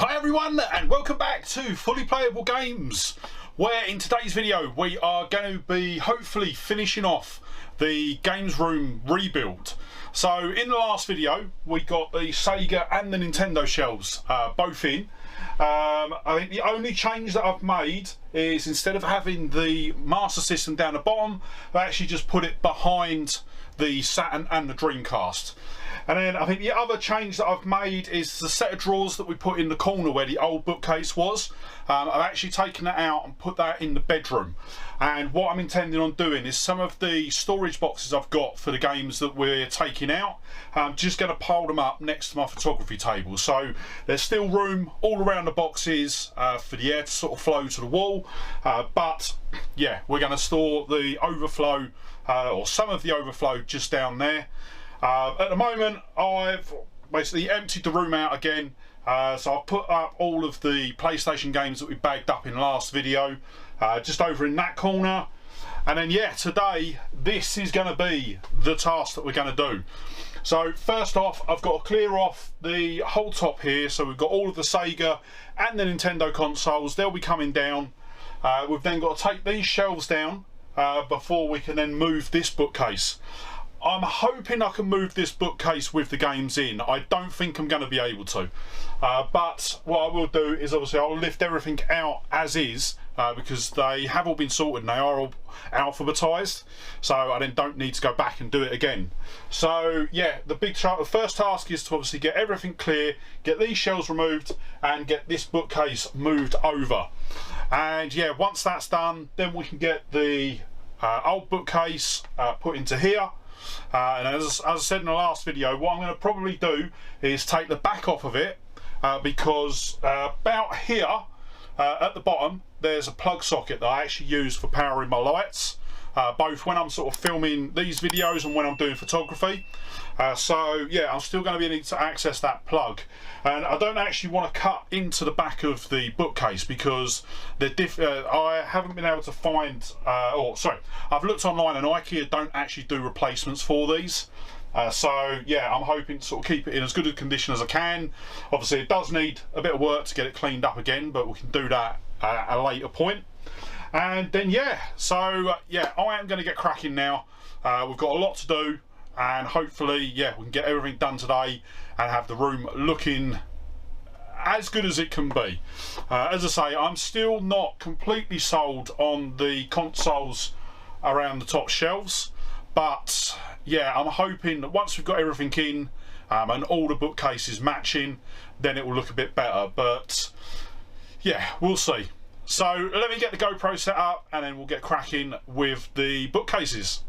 Hi everyone, and welcome back to Fully Playable Games, where in today's video we are going to be hopefully finishing off the games room rebuild. So in the last video we got the Sega and the Nintendo shelves both in. I think the only change that I've made is instead of having the Master System down the bottom, I actually just put it behind the Saturn and the Dreamcast. And then I think the other change that I've made is the set of drawers that we put in the corner where the old bookcase was. I've actually taken that out and put that in the bedroom. And what I'm intending on doing is some of the storage boxes I've got for the games that we're taking out, I'm just going to pile them up next to my photography table. So there's still room all around the boxes for the air to sort of flow to the wall. But yeah, we're going to store the overflow or some of the overflow just down there. At the moment I've basically emptied the room out again, so I've put up all of the PlayStation games that we bagged up in the last video just over in that corner. And then yeah, today this is going to be the task that we're going to do. So first off, I've got to clear off the whole top here, so we've got all of the Sega and the Nintendo consoles. They'll be coming down. We've then got to take these shelves down before we can then move this bookcase. I'm hoping I can move this bookcase with the games in. I don't think I'm going to be able to, but what I will do is obviously I'll lift everything out as is, because they have all been sorted and they are all alphabetised, so I then don't need to go back and do it again. So yeah, the first task is to obviously get everything clear, get these shelves removed and get this bookcase moved over. And yeah, once that's done, then we can get the old bookcase put into here. And as I said in the last video, what I'm going to probably do is take the back off of it, because about here at the bottom there's a plug socket that I actually use for powering my lights, both when I'm sort of filming these videos and when I'm doing photography. So yeah, I'm still going to be needing to access that plug, and I don't actually want to cut into the back of the bookcase because I haven't been able to find, I've looked online and IKEA don't actually do replacements for these. So yeah, I'm hoping to sort of keep it in as good a condition as I can. Obviously it does need a bit of work to get it cleaned up again, but we can do that at a later point. And then yeah, so yeah, I am going to get cracking now. We've got a lot to do, and hopefully yeah, we can get everything done today and have the room looking as good as it can be. As I say, I'm still not completely sold on the consoles around the top shelves, but yeah, I'm hoping that once we've got everything in and all the bookcases matching, then it will look a bit better. But yeah, we'll see. So let me get the GoPro set up and then we'll get cracking with the bookcases.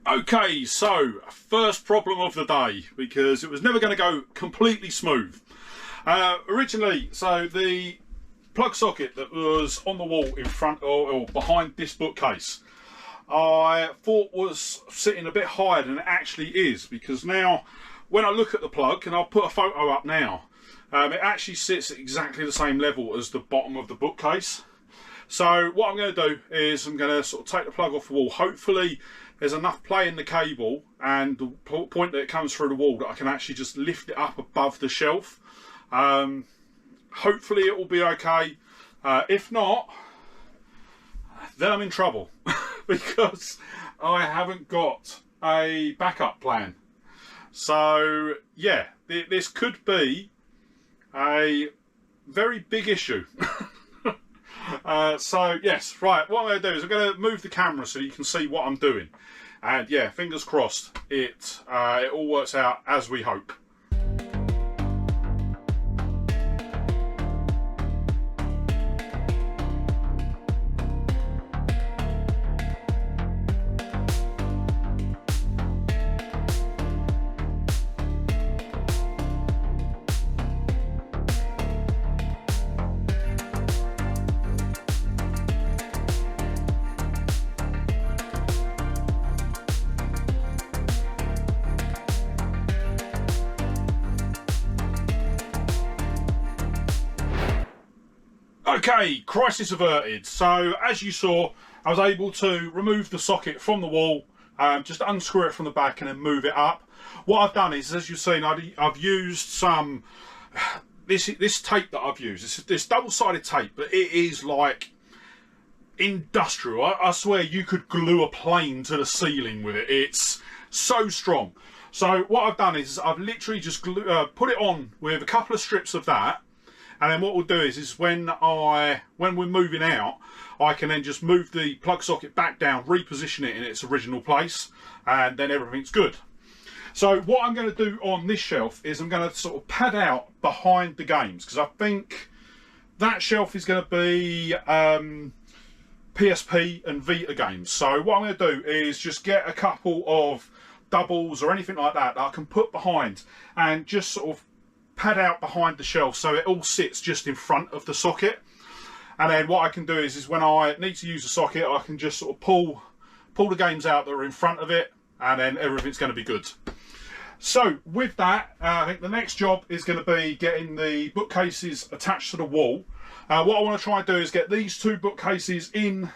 Okay, so first problem of the day, because it was never going to go completely smooth. Originally, so the plug socket that was on the wall in front or behind this bookcase, I thought was sitting a bit higher than it actually is, because now when I look at the plug, and I'll put a photo up now, it actually sits at exactly the same level as the bottom of the bookcase. So what I'm going to do is I'm going to sort of take the plug off the wall. Hopefully there's enough play in the cable and the point that it comes through the wall that I can actually just lift it up above the shelf. Hopefully it will be okay. If not, then I'm in trouble because I haven't got a backup plan. So yeah, this could be a very big issue. So yes, right, what I'm going to do is I'm going to move the camera so you can see what I'm doing. And yeah, fingers crossed it all works out as we hope. Okay, crisis averted. So as you saw, I was able to remove the socket from the wall, just unscrew it from the back and then move it up. What I've done is, as you've seen, I've used some, this tape that I've used, this double-sided tape, but it is like industrial. I swear you could glue a plane to the ceiling with it. It's so strong. So what I've done is I've literally just put it on with a couple of strips of that. And then what we'll do is when we're moving out, I can then just move the plug socket back down, reposition it in its original place, and then everything's good. So what I'm going to do on this shelf is I'm going to sort of pad out behind the games, because I think that shelf is going to be PSP and Vita games. So what I'm going to do is just get a couple of doubles or anything like that I can put behind and just sort of pad out behind the shelf so it all sits just in front of the socket. And then what I can do is when I need to use the socket, I can just sort of pull the games out that are in front of it, and then everything's going to be good. So with that, I think the next job is going to be getting the bookcases attached to the wall. What I want to try and do is get these two bookcases in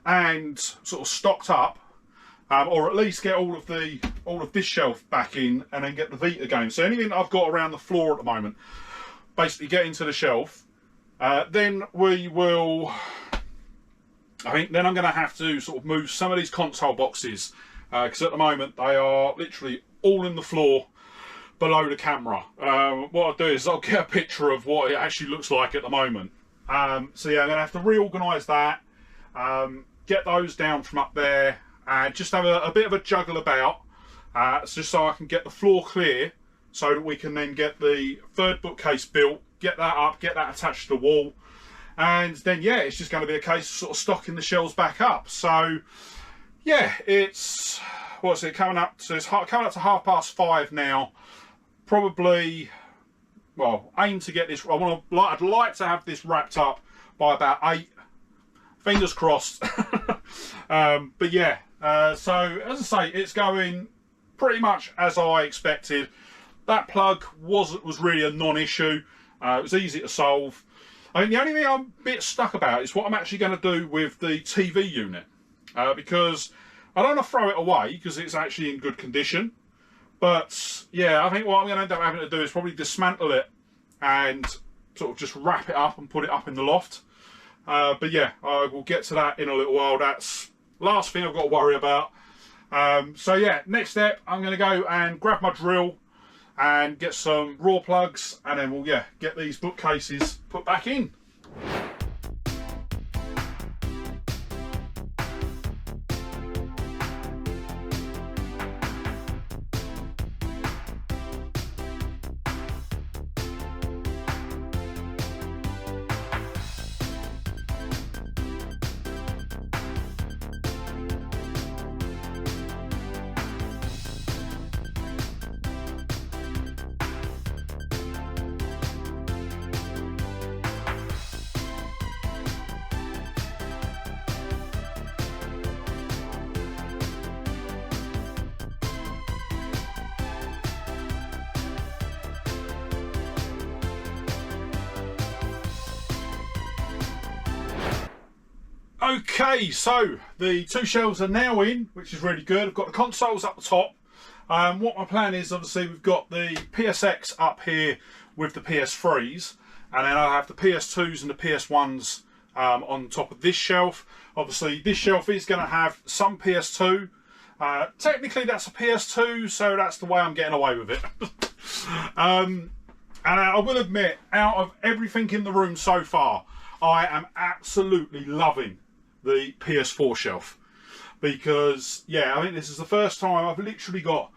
and sort of stocked up, or at least get all of this shelf back in, and then get the Vita games. So anything that I've got around the floor at the moment, basically get into the shelf. Then we will, I think then I'm going to have to sort of move some of these console boxes, because at the moment they are literally all in the floor below the camera. What I'll do is I'll get a picture of what it actually looks like at the moment. So yeah, I'm going to have to reorganise that, get those down from up there, and just have a bit of a juggle about, just so I can get the floor clear, so that we can then get the third bookcase built, get that up, get that attached to the wall, and then yeah, it's just going to be a case of sort of stocking the shelves back up. So yeah, it's, what's it coming up to? It's coming up to 5:30 now. Probably, well, aim to get this. I'd like to have this wrapped up by about 8. Fingers crossed. But yeah, so as I say, it's going pretty much as I expected. That plug was really a non-issue. It was easy to solve. I mean, the only thing I'm a bit stuck about is what I'm actually going to do with the TV unit, because I don't want to throw it away because it's actually in good condition. But yeah, I think what I'm going to end up having to do is probably dismantle it and sort of just wrap it up and put it up in the loft. But yeah, I will get to that in a little while. That's the last thing I've got to worry about. So yeah, next step, I'm going to go and grab my drill and get some raw plugs, and then we'll get these bookcases put back in. Okay, so the two shelves are now in, which is really good. I've got the consoles up the top. What my plan is, obviously, we've got the PSX up here with the PS3s, and then I'll have the PS2s and the PS1s on top of this shelf. Obviously, this shelf is going to have some PS2. Technically, that's a PS2, so that's the way I'm getting away with it. And I will admit, out of everything in the room so far, I am absolutely loving the PS4 shelf, because yeah, I think this is the first time I've literally got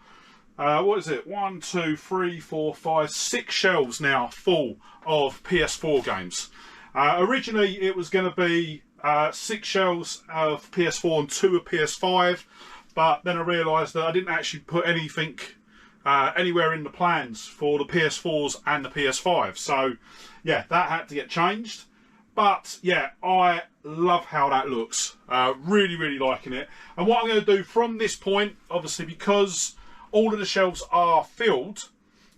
what is it, 1, 2, 3, 4, 5, 6 shelves now full of PS4 games. Originally it was going to be 6 shelves of PS4 and 2 of PS5, but then I realised that I didn't actually put anything anywhere in the plans for the PS4s and the PS5, so yeah, that had to get changed. But yeah, I love how that looks. Really liking it. And what I'm going to do from this point, obviously because all of the shelves are filled,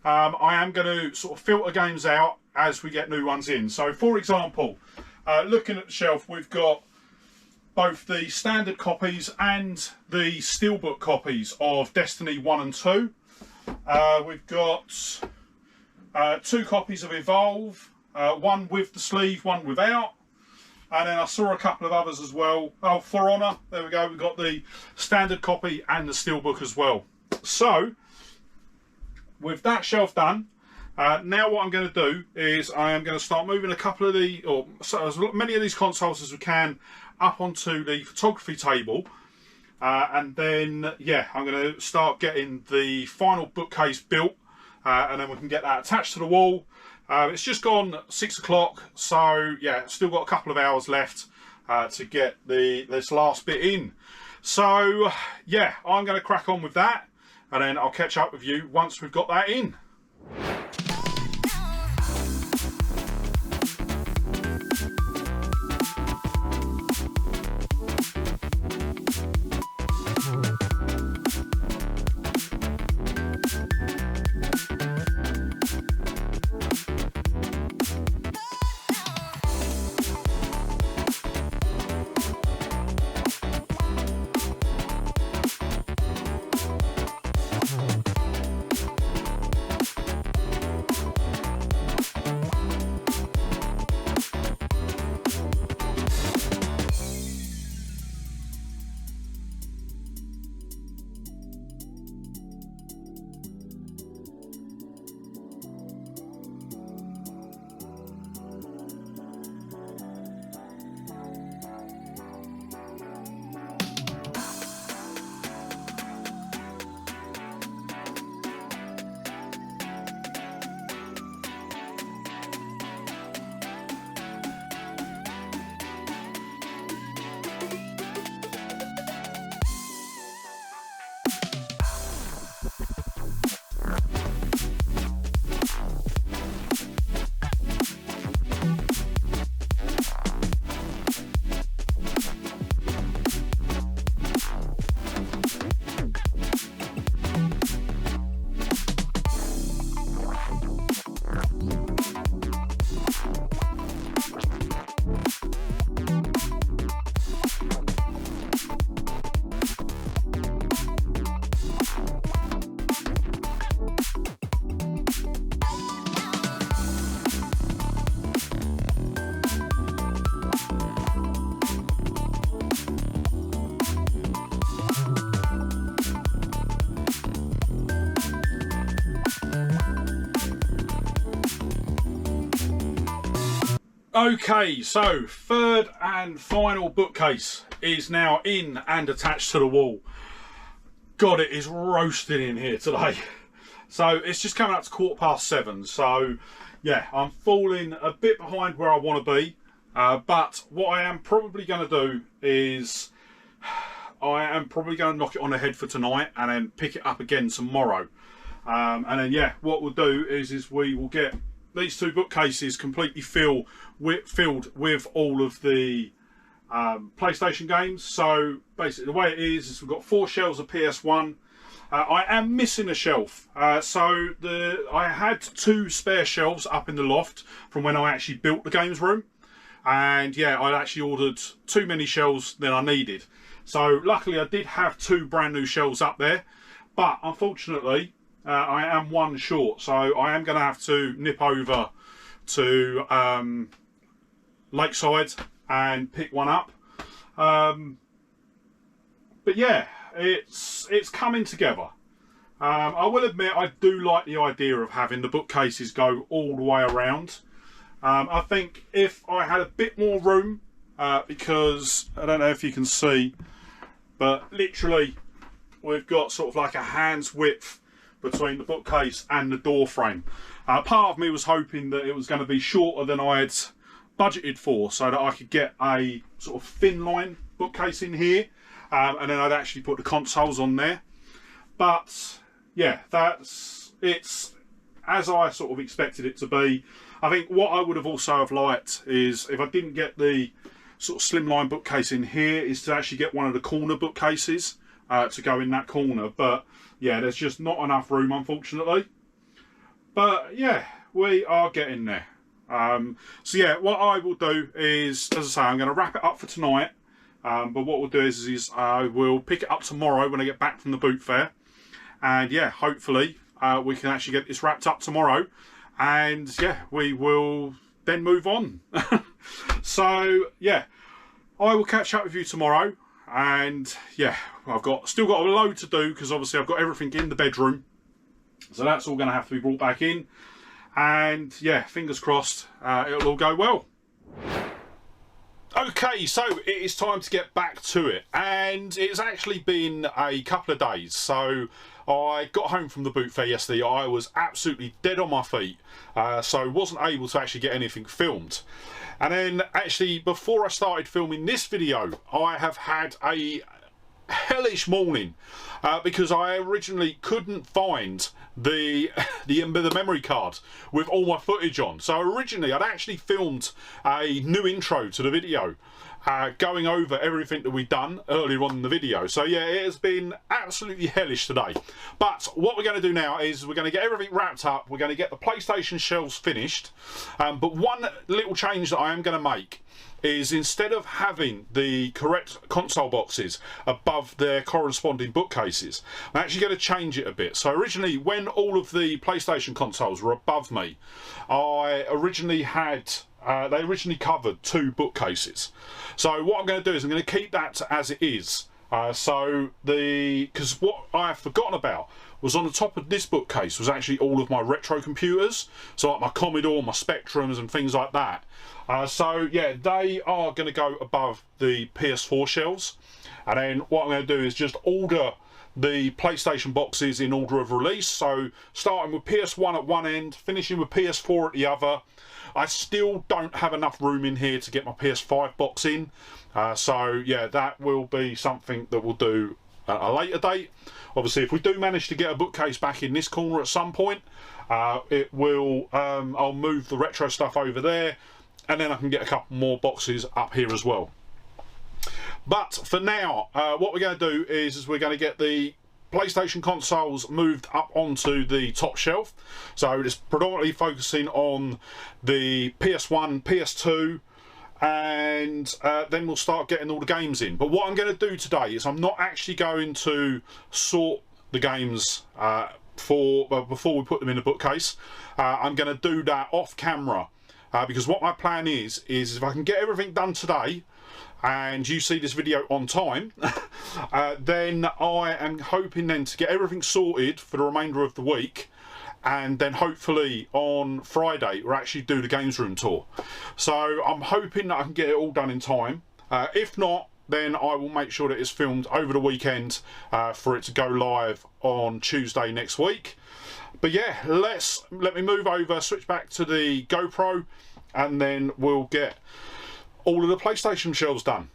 I am going to sort of filter games out as we get new ones in. So for example, looking at the shelf, we've got both the standard copies and the steelbook copies of Destiny 1 and 2. We've got 2 copies of Evolve. One with the sleeve, one without, and then I saw a couple of others as well. Oh, For Honor, there we go, we've got the standard copy and the steelbook as well. So with that shelf done, now what I'm going to do is I am going to start moving a couple of the, or so as many of these consoles as we can, up onto the photography table, and then yeah, I'm going to start getting the final bookcase built, and then we can get that attached to the wall. It's just gone 6 o'clock, so yeah, still got a couple of hours left to get this last bit in. So yeah, I'm going to crack on with that, and then I'll catch up with you once we've got that in. Okay, so third and final bookcase is now in and attached to the wall. God, it is roasting in here today. So it's just coming up to 7:15. So yeah, I'm falling a bit behind where I want to be. But what I am probably going to do is I am probably going to knock it on the head for tonight and then pick it up again tomorrow. And then yeah, what we'll do is we will get these two bookcases completely filled with all of the PlayStation games. So basically the way it is we've got 4 shelves of PS1. I am missing a shelf. So I had 2 spare shelves up in the loft from when I actually built the games room. and yeah, I'd actually ordered too many shelves than I needed. So luckily I did have 2 brand new shelves up there, but unfortunately I am 1 short, so I am going to have to nip over to Lakeside and pick one up. But yeah, it's coming together. I will admit I do like the idea of having the bookcases go all the way around. I think if I had a bit more room, because I don't know if you can see, but literally we've got sort of like a hand's width between the bookcase and the door frame. Part of me was hoping that it was going to be shorter than I had budgeted for, so that I could get a sort of thin line bookcase in here, and then I'd actually put the consoles on there. But yeah, it's as I sort of expected it to be. I think what I would have also have liked is, if I didn't get the sort of slimline bookcase in here, is to actually get one of the corner bookcases to go in that corner. But yeah, there's just not enough room, unfortunately. But yeah, we are getting there. So yeah, what I will do is, as I say, I'm going to wrap it up for tonight. But what we'll do is I will pick it up tomorrow when I get back from the boot fair. And yeah, hopefully we can actually get this wrapped up tomorrow. And yeah, we will then move on. So yeah, I will catch up with you tomorrow. And yeah, I've still got a load to do, because obviously I've got everything in the bedroom. So that's all going to have to be brought back in. And yeah, fingers crossed it'll all go well. Okay, so it is time to get back to it, and it's actually been a couple of days. So I got home from the boot fair yesterday. I was absolutely dead on my feet, so wasn't able to actually get anything filmed. And then actually, before I started filming this video, I have had a hellish morning, because I originally couldn't find the memory card with all my footage on. So originally I'd actually filmed a new intro to the video, going over everything that we've done earlier on in the video. So yeah, it has been absolutely hellish today. But what we're going to do now is we're going to get everything wrapped up. We're going to get the PlayStation shelves finished. But one little change that I am going to make is, instead of having the correct console boxes above their corresponding bookcases, I'm actually going to change it a bit. So originally, when all of the PlayStation consoles were above me, I originally had they originally covered 2 bookcases. So what I'm going to do is I'm going to keep that as it is. Because what I have forgotten about was, on the top of this bookcase was actually all of my retro computers, so like my Commodore, my Spectrums and things like that. So yeah, they are going to go above the PS4 shelves. And then what I'm going to do is just order the PlayStation boxes in order of release. So starting with PS1 at one end, finishing with PS4 at the other. I still don't have enough room in here to get my PS5 box in. So yeah, that will be something that we'll do at a later date. Obviously, if we do manage to get a bookcase back in this corner at some point, it will. I'll move the retro stuff over there, and then I can get a couple more boxes up here as well. But for now, what we're going to do is we're going to get the PlayStation consoles moved up onto the top shelf. So it's predominantly focusing on the PS1, PS2, and then we'll start getting all the games in. But what I'm going to do today is, I'm not actually going to sort the games before we put them in a bookcase. I'm going to do that off camera, because what my plan is if I can get everything done today and you see this video on time, then I am hoping then to get everything sorted for the remainder of the week, and then hopefully on Friday we'll actually do the games room tour. So I'm hoping that I can get it all done in time. If not, then I will make sure that it's filmed over the weekend for it to go live on Tuesday next week. But yeah, let me move over, switch back to the GoPro, and then we'll get all of the PlayStation shelves done.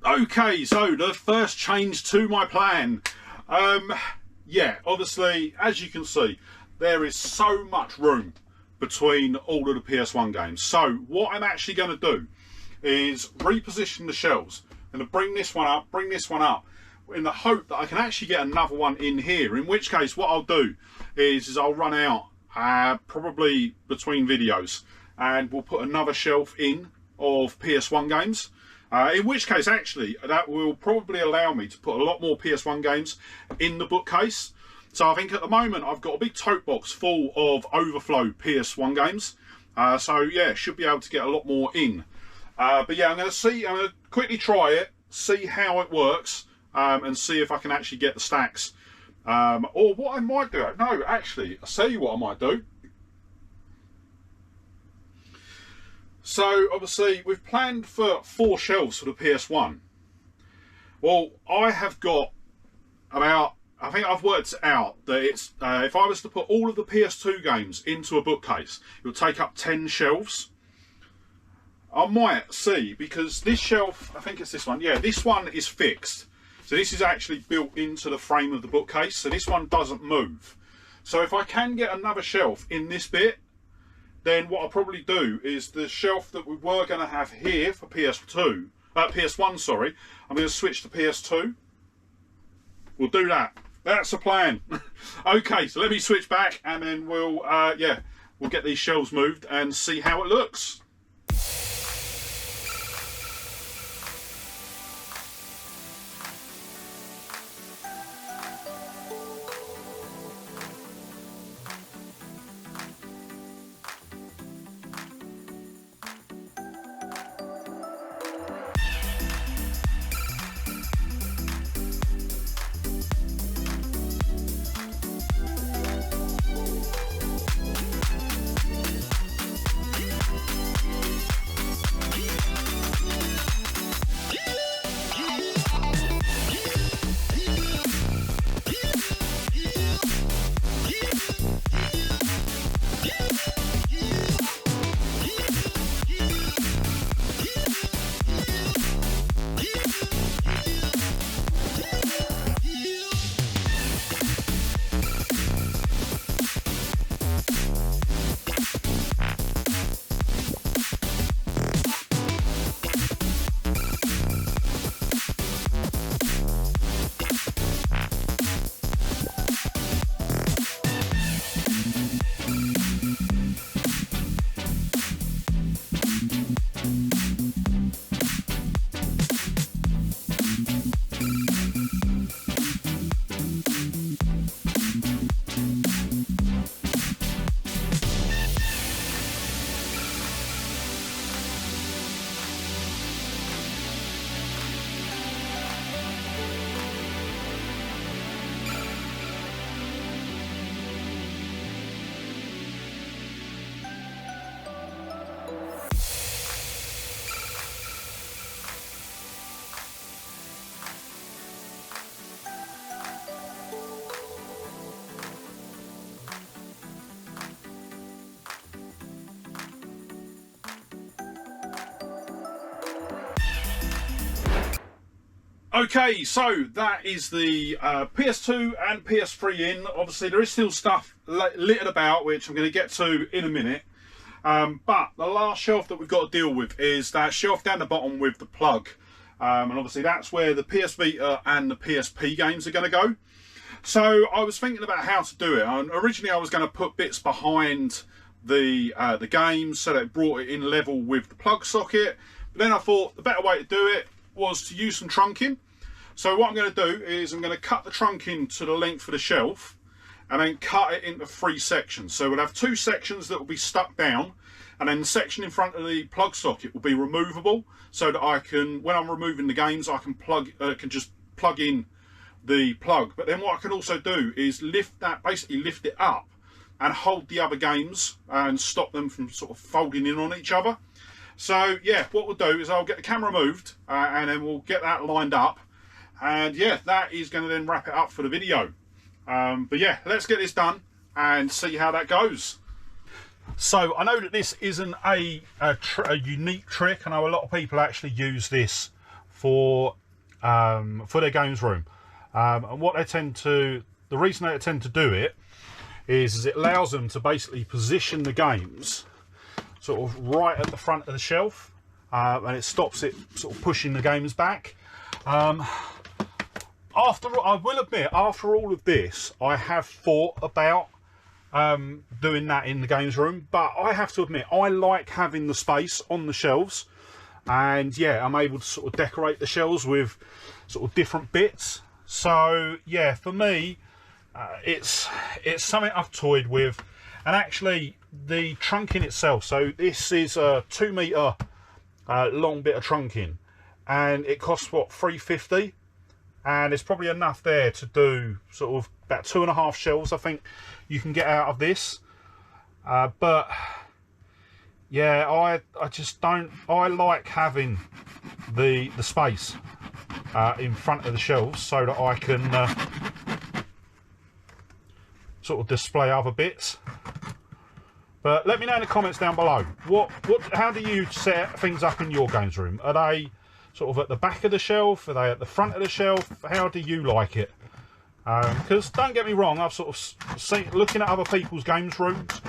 Okay, so the first change to my plan. Yeah, obviously, as you can see, there is so much room between all of the PS1 games. So what I'm actually going to do is reposition the shelves. I'm going to bring this one up, in the hope that I can actually get another one in here. In which case, what I'll do is I'll run out probably between videos, and we'll put another shelf in of PS1 games. In which case, actually, that will probably allow me to put a lot more PS1 games in the bookcase. So I think at the moment I've got a big tote box full of overflow PS1 games. So yeah, should be able to get a lot more in. But yeah, I'm going to quickly try it, see how it works, and see if I can actually get the stacks. Or what I might do, no, actually, I'll tell you what I might do. So obviously we've planned for 4 shelves for the PS1. Well, I have got about, I think I've worked out that it's, if I was to put all of the PS2 games into a bookcase, it would take up 10 shelves. I might see, because this shelf, I think it's this one, yeah, this one is fixed. So this is actually built into the frame of the bookcase, so this one doesn't move. So if I can get another shelf in this bit, then what I'll probably do is the shelf that we were going to have here for PS1, sorry, I'm going to switch to PS2. We'll do that. That's the plan. Okay, so let me switch back, and then we'll get these shelves moved and see how it looks. Okay, so that is the PS2 and PS3 in. Obviously, there is still stuff littered about, which I'm going to get to in a minute. But the last shelf that we've got to deal with is that shelf down the bottom with the plug. And obviously, that's where the PS Vita and the PSP games are going to go. So I was thinking about how to do it. And originally, I was going to put bits behind the games so that it brought it in level with the plug socket. But then I thought the better way to do it was to use some trunking. So what I'm going to do is I'm going to cut the trunking to the length of the shelf and then cut it into 3 sections. So we'll have 2 sections that will be stuck down, and then the section in front of the plug socket will be removable, so that I can, when I'm removing the games, I can just plug in the plug. But then what I can also do is basically lift it up and hold the other games and stop them from sort of folding in on each other. So yeah, what we'll do is I'll get the camera moved and then we'll get that lined up. And yeah, that is going to then wrap it up for the video. But yeah, let's get this done and see how that goes. So I know that this isn't a unique trick. I know a lot of people actually use this for their games room. And what they tend to, the reason they tend to do it is it allows them to basically position the games sort of right at the front of the shelf, and it stops it sort of pushing the games back. I will admit, after all of this, I have thought about doing that in the games room, but I have to admit, I like having the space on the shelves, and yeah, I'm able to sort of decorate the shelves with sort of different bits. So yeah, for me, it's something I've toyed with. And actually, the trunking itself, so this is a 2 metre long bit of trunking, and it costs what, $3.50, and it's probably enough there to do sort of about 2.5 shelves I think you can get out of this. But yeah, I just don't, I like having the space in front of the shelves so that I can sort of display other bits. But let me know in the comments down below, how do you set things up in your games room? Are they sort of at the back of the shelf? Are they at the front of the shelf? How do you like it? Because don't get me wrong, I've sort of seen, looking at other people's games rooms,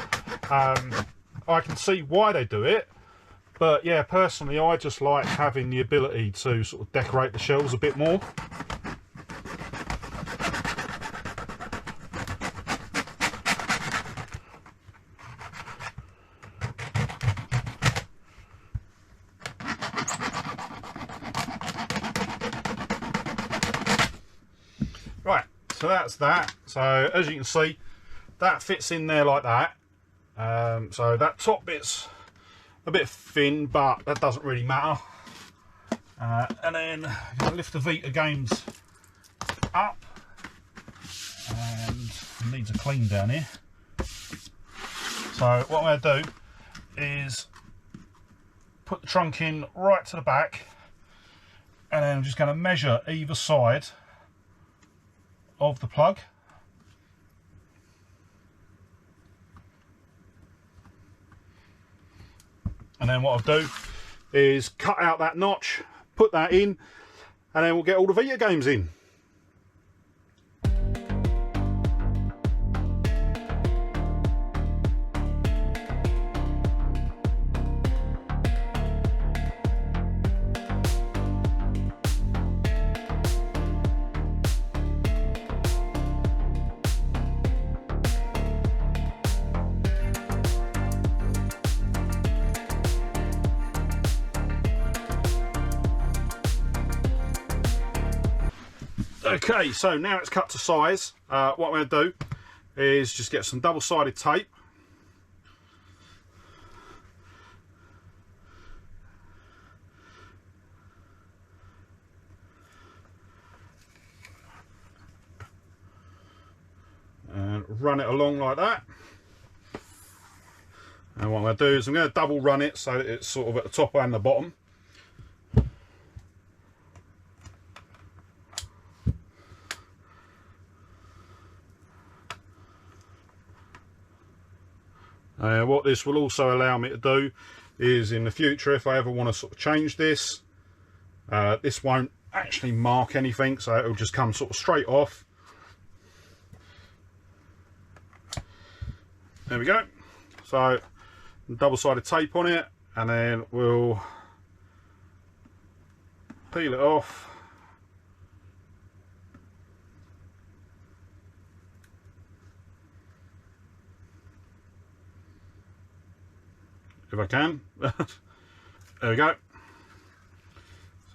I can see why they do it. But yeah, personally, I just like having the ability to sort of decorate the shelves a bit more. Right, so that's that. So as you can see, that fits in there like that. So that top bit's a bit thin, but that doesn't really matter. And then I'm going to lift the Vita games up, and it needs a clean down here. So what I'm going to do is put the trunk in right to the back, and then I'm just going to measure either side of the plug. And then what I'll do is cut out that notch, put that in, and then we'll get all the Vita games in. Okay, so now it's cut to size. What I'm going to do is just get some double-sided tape. And run it along like that. And what I'm going to do is I'm going to double run it so that it's sort of at the top and the bottom. What this will also allow me to do is in the future, if I ever want to sort of change this, this won't actually mark anything, so it'll just come sort of straight off. There we go. So double-sided tape on it, and then we'll peel it off. If I can. There we go.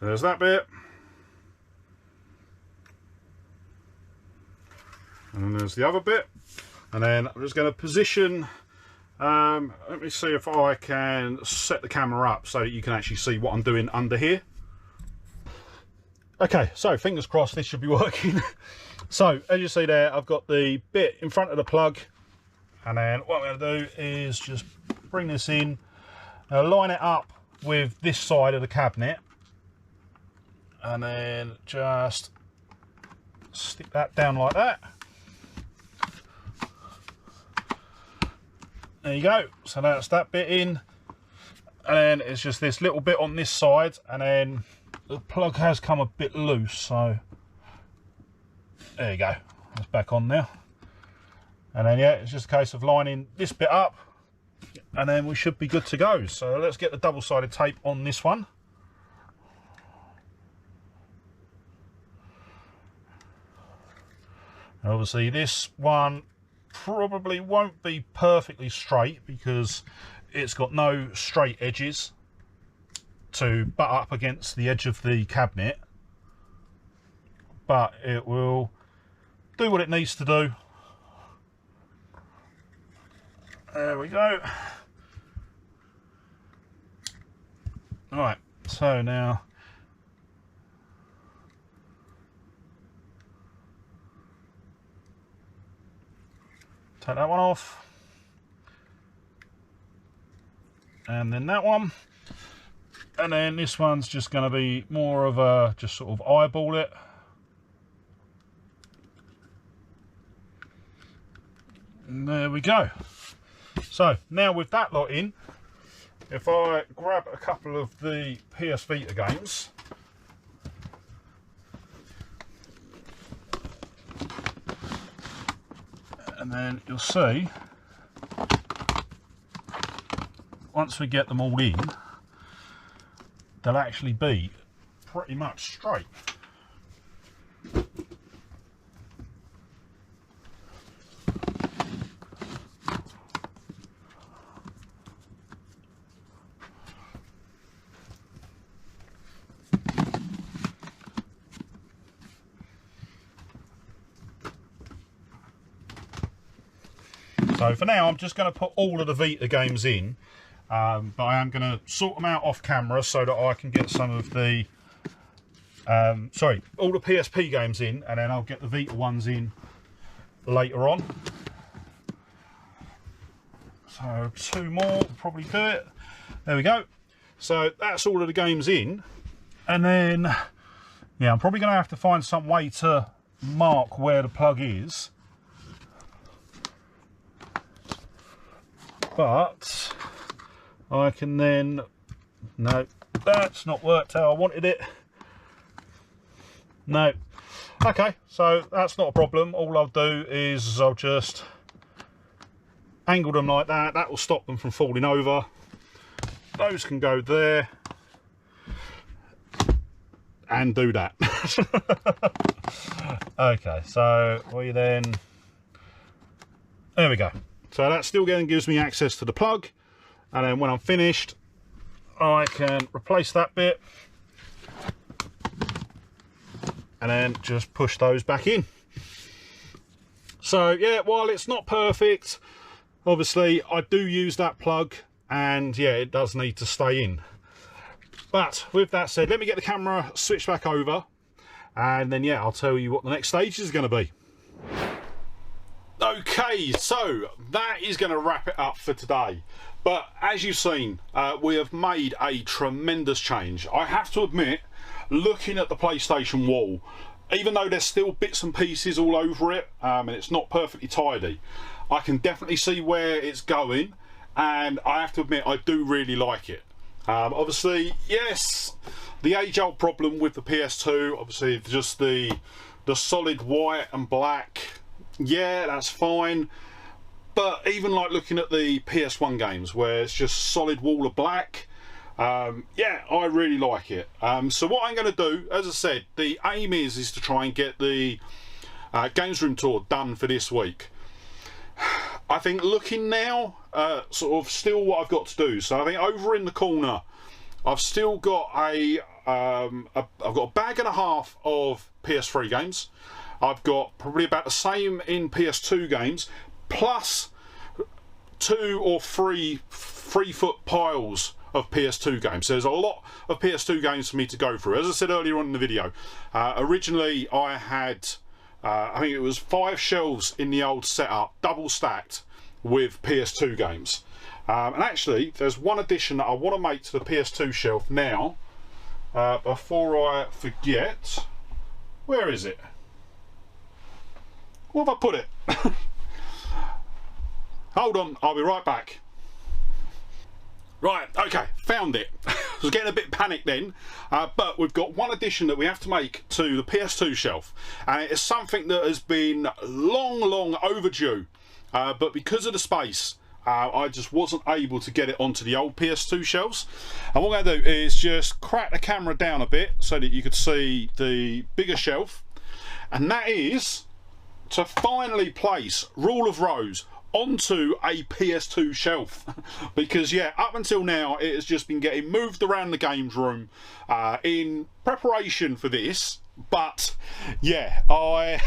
So there's that bit. And then there's the other bit. And then I'm just going to position, let me see if I can set the camera up so that you can actually see what I'm doing under here. Okay, so fingers crossed this should be working. So as you see there, I've got the bit in front of the plug, and then what I'm going to do is just bring this in, line it up with this side of the cabinet, and then just stick that down like that. There you go. So that's that bit in, and then it's just this little bit on this side, and then the plug has come a bit loose, so there you go, it's back on now. And then yeah, it's just a case of lining this bit up and then we should be good to go. So let's get the double-sided tape on this one. Obviously this one probably won't be perfectly straight because it's got no straight edges to butt up against the edge of the cabinet, but it will do what it needs to do. There we go. Alright, so now take that one off, and then that one, and then this one's just going to be more of a just sort of eyeball it. And there we go. So now with that lot in, if I grab a couple of the PS Vita games, and then you'll see, once we get them all in, they'll actually be pretty much straight. So for now, I'm just going to put all of the Vita games in, but I am going to sort them out off camera so that I can get some of the, all the PSP games in, and then I'll get the Vita ones in later on. So 2 more will probably do it. There we go. So that's all of the games in, and then yeah, I'm probably going to have to find some way to mark where the plug is. But I can then, no, that's not worked how I wanted it. No. Okay, so that's not a problem. All I'll do is I'll just angle them like that. That will stop them from falling over. Those can go there. And do that. Okay, so we then, there we go. So that still gives me access to the plug, and then when I'm finished I can replace that bit and then just push those back in. So yeah, while it's not perfect, obviously I do use that plug, and yeah, it does need to stay in. But with that said, let me get the camera switched back over, and then yeah, I'll tell you what the next stage is going to be. Okay, so that is going to wrap it up for today. But as you've seen, we have made a tremendous change. I have to admit, looking at the PlayStation wall, even though there's still bits and pieces all over it, and it's not perfectly tidy, I can definitely see where it's going, and I have to admit, I do really like it. Obviously, yes, the age-old problem with the PS2, obviously just the solid white and black. Yeah, that's fine, but even like looking at the PS1 games where it's just solid wall of black, yeah, I really like it. So what I'm going to do, as I said, the aim is to try and get the Games Room tour done for this week. I think looking now, sort of still what I've got to do. So I think over in the corner, I've still got I've got a bag and a half of PS3 games. I've got probably about the same in PS2 games, plus 2 or 3 3-foot piles of PS2 games. So there's a lot of PS2 games for me to go through. As I said earlier on in the video, originally I had, I think it was 5 shelves in the old setup, double stacked with PS2 games. And actually, there's one addition that I want to make to the PS2 shelf now, before I forget. Where is it? Where have I put it? Hold on, I'll be right back. Right, okay, found it. I was getting a bit panicked then, but we've got one addition that we have to make to the PS2 shelf, and it is something that has been long overdue, but because of the space, I just wasn't able to get it onto the old PS2 shelves. And what I'm going to do is just crack the camera down a bit so that you could see the bigger shelf, and that is to finally place Rule of Rose onto a PS2 shelf. Because yeah, up until now it has just been getting moved around the games room in preparation for this, but yeah, I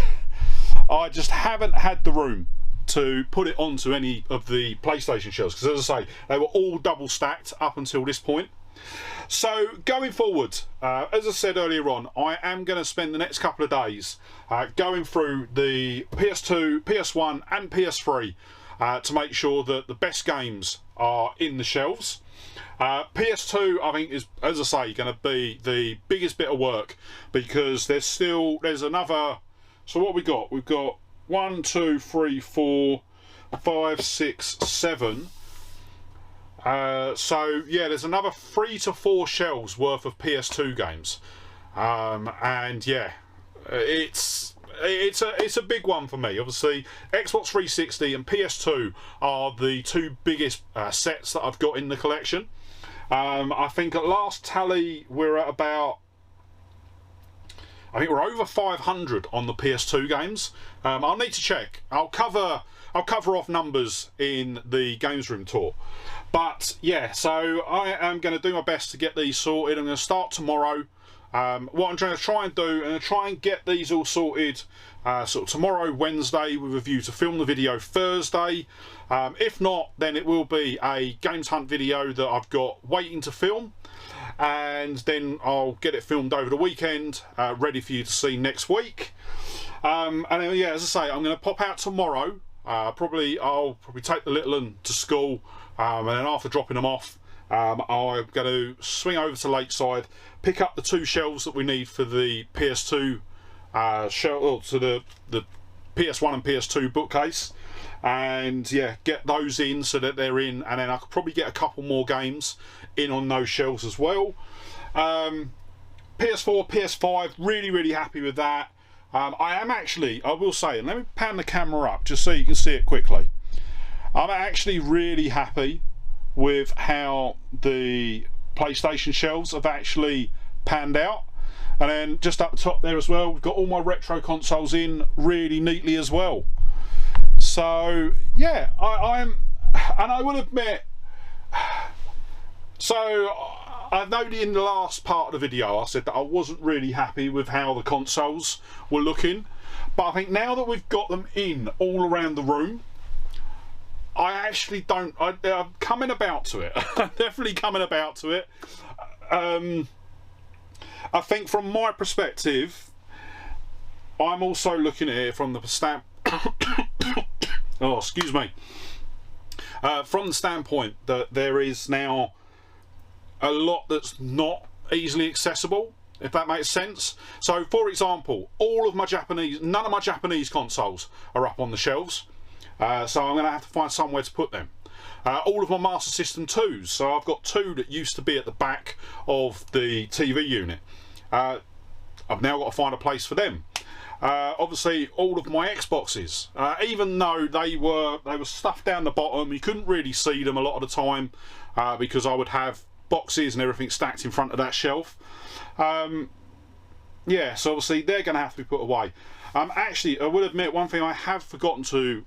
just haven't had the room to put it onto any of the PlayStation shelves, because as I say, they were all double stacked up until this point. So going forward, as I said earlier on, I am going to spend the next couple of days going through the PS2, PS1 and PS3 to make sure that the best games are in the shelves. PS2 I think is, as I say, going to be the biggest bit of work, because there's another, so what we've got 1, 2, 3, 4, 5, 6, 7. So yeah, there's another 3 to 4 shelves worth of PS2 games, and yeah, it's a big one for me. Obviously, Xbox 360 and PS2 are the two biggest sets that I've got in the collection. I think at last tally we're at about, I think we're over 500 on the PS2 games. I'll need to check. I'll cover off numbers in the games room tour. But yeah, so I am going to do my best to get these sorted. I'm going to start tomorrow. What I'm trying to try and do, I'm going to try and get these all sorted sort of tomorrow, Wednesday, with a view to film the video Thursday. If not, then it will be a Games Hunt video that I've got waiting to film, and then I'll get it filmed over the weekend, ready for you to see next week. And then, yeah, as I say, I'm going to pop out tomorrow. I'll probably take the little one to school, and then after dropping them off, I'm going to swing over to Lakeside, pick up the 2 shelves that we need for the PS2 shelf, to the PS1 and PS2 bookcase, and yeah, get those in so that they're in, and then I could probably get a couple more games in on those shelves as well. PS4, PS5, really happy with that. I am actually, I will say, and let me pan the camera up just so you can see it quickly. I'm actually really happy with how the PlayStation shelves have actually panned out. And then just up the top there as well, we've got all my retro consoles in really neatly as well. So yeah, I will admit, so I know in the last part of the video I said that I wasn't really happy with how the consoles were looking, but I think now that we've got them in all around the room, I actually don't, I'm coming about to it. I'm definitely coming about to it. I think from my perspective, I'm also looking at it from the oh, excuse me. From the standpoint that there is now a lot that's not easily accessible, if that makes sense. So for example, none of my Japanese consoles are up on the shelves. So I'm going to have to find somewhere to put them. All of my Master System 2s, so I've got 2 that used to be at the back of the TV unit. I've now got to find a place for them. Obviously all of my Xboxes, even though they were stuffed down the bottom, you couldn't really see them a lot of the time, because I would have boxes and everything stacked in front of that shelf. Yeah, so obviously they're going to have to be put away. Actually, I will admit one thing I have forgotten to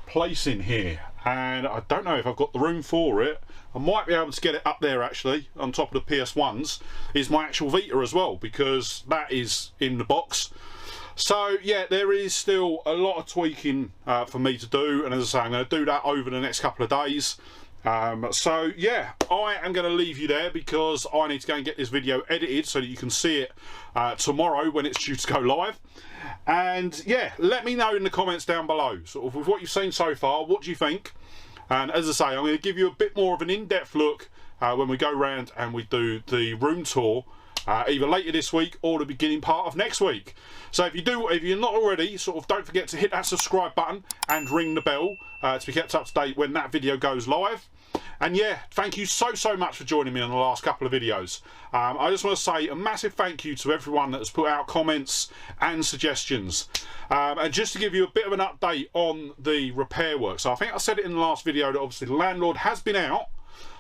place in here, and I don't know if I've got the room for it. I might be able to get it up there actually on top of the PS1s, is my actual Vita as well, because that is in the box. So yeah, there is still a lot of tweaking for me to do, and as I say, I'm going to do that over the next couple of days. So yeah, I am going to leave you there because I need to go and get this video edited so that you can see it tomorrow when it's due to go live. And yeah, let me know in the comments down below, sort of with what you've seen so far, what do you think? And as I say, I'm going to give you a bit more of an in-depth look when we go round and we do the room tour either later this week or the beginning part of next week. So if you're not already, sort of don't forget to hit that subscribe button and ring the bell to be kept up to date when that video goes live. And yeah, thank you so much for joining me on the last couple of videos. I just want to say a massive thank you to everyone that has put out comments and suggestions. And just to give you a bit of an update on the repair work. So I think I said it in the last video that obviously the landlord has been out,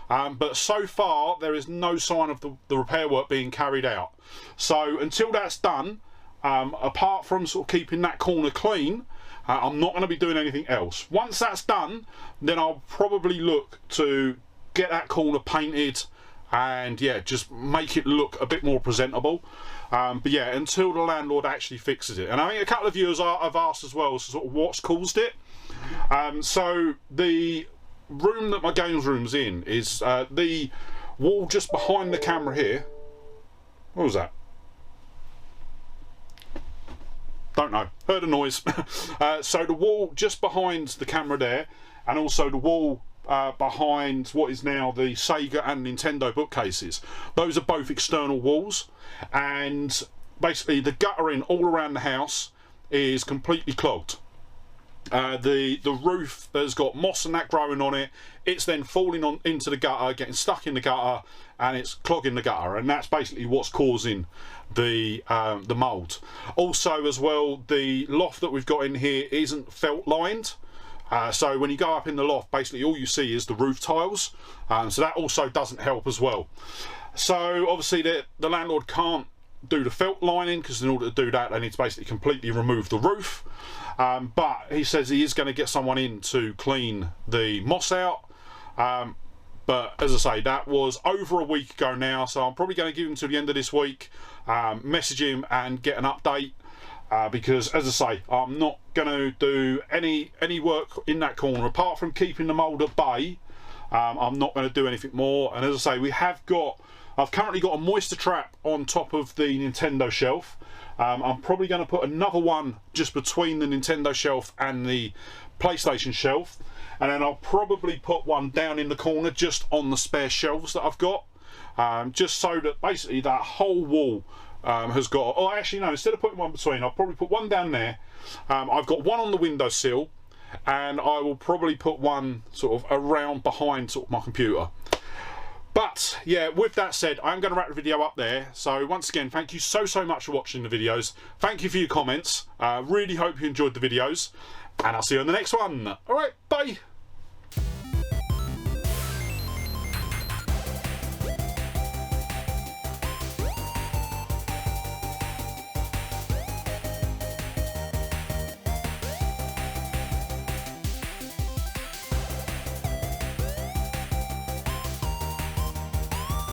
but so far there is no sign of the repair work being carried out. So until that's done, apart from sort of keeping that corner clean, I'm not going to be doing anything else. Once that's done, then I'll probably look to get that corner painted and yeah, just make it look a bit more presentable. But yeah, until the landlord actually fixes it. And I think a couple of viewers have asked as well, so sort of what's caused it. So the room that my games room's in is the wall just behind the camera here. What was that? Don't know, heard a noise. So the wall just behind the camera there, and also the wall behind what is now the Sega and Nintendo bookcases, those are both external walls, and basically the guttering all around the house is completely clogged. The roof has got moss and that growing on it. It's then falling into the gutter, getting stuck in the gutter, and it's clogging the gutter, and that's basically what's causing the mould. Also as well, the loft that we've got in here isn't felt lined, so when you go up in the loft, basically all you see is the roof tiles, so that also doesn't help as well. So obviously the landlord can't do the felt lining, because in order to do that they need to basically completely remove the roof, but he says he is going to get someone in to clean the moss out. But as I say, that was over a week ago now, so I'm probably going to give him to the end of this week, message him and get an update, because as I say, I'm not going to do any work in that corner apart from keeping the mould at bay. I'm not going to do anything more. And as I say, I've currently got a moisture trap on top of the Nintendo shelf. I'm probably going to put another one just between the Nintendo shelf and the PlayStation shelf, and then I'll probably put one down in the corner just on the spare shelves that I've got, just so that basically that whole wall has got, oh actually no, instead of putting one between, I'll probably put one down there. I've got one on the windowsill, and I will probably put one sort of around behind sort of my computer. But yeah, with that said, I'm going to wrap the video up there. So once again, thank you so much for watching the videos. Thank you for your comments. Really hope you enjoyed the videos, and I'll see you in the next one. All right, bye.